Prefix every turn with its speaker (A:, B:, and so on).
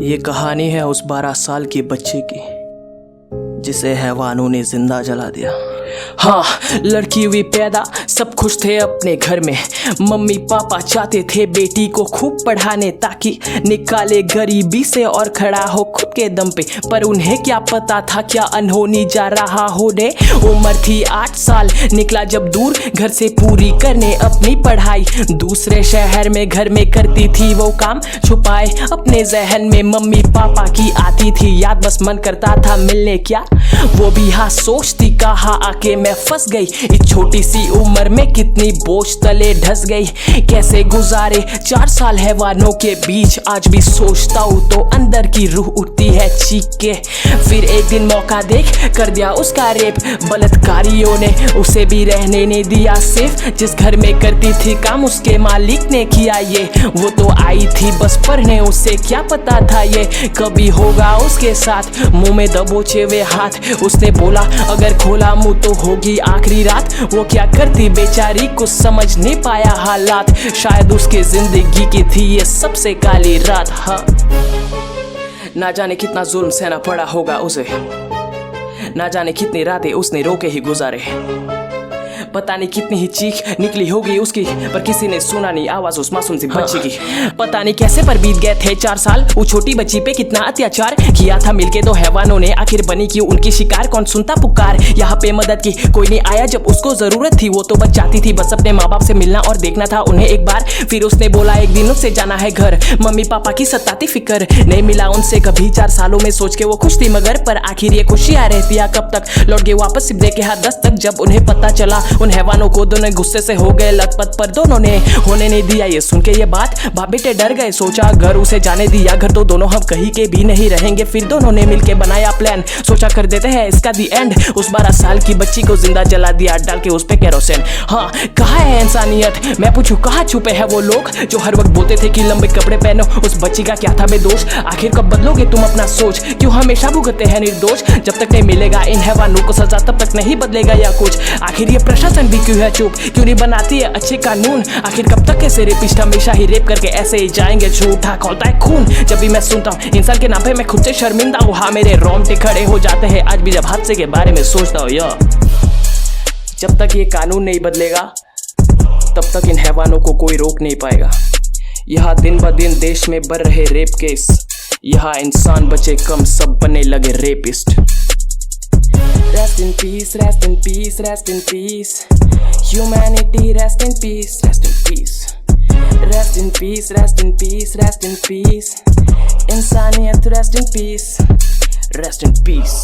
A: ये कहानी है उस 12 साल के बच्चे की जिसे हैवानों ने जिंदा जला दिया। हाँ, लड़की हुई पैदा, सब खुश थे अपने घर में। मम्मी पापा चाहते थे बेटी को खूब पढ़ाने ताकि निकाले गरीबी से और खड़ा हो खुद के दम पे। पर उन्हें क्या पता था क्या अनहोनी जा रहा होने। उम्र थी 8 साल, निकला जब दूर घर से पूरी करने अपनी पढ़ाई। दूसरे शहर में घर में करती थी वो काम छुपाए अपने जहन में। मम्मी पापा की आती थी याद, बस मन करता था मिलने क्या वो भी। हाँ सोचती कहाँ आके मैं फंस गई, इस छोटी सी उम्र में कितनी बोझ तले ढस गई। कैसे गुजारे 4 साल हैवानों के बीच, आज भी सोचता हूँ तो अंदर की रूह उठती है चीख के। फिर एक दिन मौका देख कर दिया उसका रेप, बलात्कारियों ने उसे भी रहने नहीं दिया सेफ। जिस घर में करती थी काम उसके मालिक ने किया ये। वो तो आई थी बस पढ़ने, उसे क्या पता था ये कभी होगा उसके साथ। मुंह में दबोचे हुए हाथ, उसने बोला अगर खोला मुंह तो होगी आखिरी रात। वो क्या करती बेचारी, कुछ समझ नहीं पाया हालात। शायद उसकी जिंदगी की थी ये सबसे काली रात। हाँ, ना जाने कितना जुल्म सहना पड़ा होगा उसे, ना जाने कितनी रातें उसने रोके ही गुजारे। पता नहीं कितनी ही चीख निकली होगी उसकी, पर किसी ने सुना नहीं आवाज उस मासूम सी बच्ची की। पता नहीं कैसे पर बीत गए थे 4 साल, वो छोटी बच्ची पे कितना अत्याचार किया था मिलके दो हैवानों ने। आखिर बनी क्यों उनकी शिकार, कौन सुनता पुकार। यहाँ पे मदद की कोई नहीं आया जब उसको जरूरत थी। वो तो बस चाहती थी बस अपने माँ बाप से मिलना और देखना था उन्हें एक बार। फिर उसने बोला एक दिन उससे जाना है घर, मम्मी पापा की सताती फिक्र। नहीं मिला उनसे कभी 4 सालों में, सोच के वो खुश थी मगर पर आखिर ये खुशियां रहती कब तक। लौट गए वापस सिर्फ देखे हाथ 10 तक, जब उन्हें पता चला उन हैवानों को दोनों गुस्से से हो गए लथपथ, पर दोनों ने होने नहीं दिया ये सुन के ये बात। बाप बेटे डर गए, सोचा घर उसे जाने दिया घर तो दोनों हम कहीं के भी नहीं रहेंगे। फिर दोनों ने मिलके बनाया प्लान, सोचा कर देते हैं इसका दी एंड। उस 12 साल की बच्ची को जिंदा जला दिया डाल के उस पे केरोसिन। हाँ, कहाँ है इंसानियत, मैं पूछूं कहाँ छुपे हैं वो लोग जो हर वक्त बोलते थे कि लंबे कपड़े पहनो। उस बच्ची का क्या था बेदोष, आखिर कब बदलोगे तुम अपना सोच। क्यों हमेशा भुगतते हैं निर्दोष, जब तक नहीं मिलेगा इन हैवानों को सजा तब तक नहीं बदलेगा या कुछ। आखिर ये प्रशासन भी क्यों है चुप, क्यों नहीं बनाती है अच्छे कानून। आखिर कब तक ऐसे रेपिस्ट हमेशा ही रेप करके ऐसे ही जाएंगे, झूठा खोलता है खून। जब भी मैं सुनता हूँ इंसान के नाम पे मैं खुद से शर्मिंदा हूँ। हाँ, मेरे रोंगटे खड़े हो जाते हैं आज भी जब हादसे के बारे में सोचता हूँ। जब तक ये कानून नहीं बदलेगा तब तक इन हैवानों को कोई रोक नहीं पाएगा। यहाँ दिन ब दिन देश में बढ़ रहे रेप केस, यहाँ इंसान बचे कम सब बने लगे rapist. Rest in peace, rest in peace, rest in peace. Humanity, rest in peace, rest in peace. Rest in peace, rest in peace, rest in peace. Insaniyat, rest in peace, rest in peace.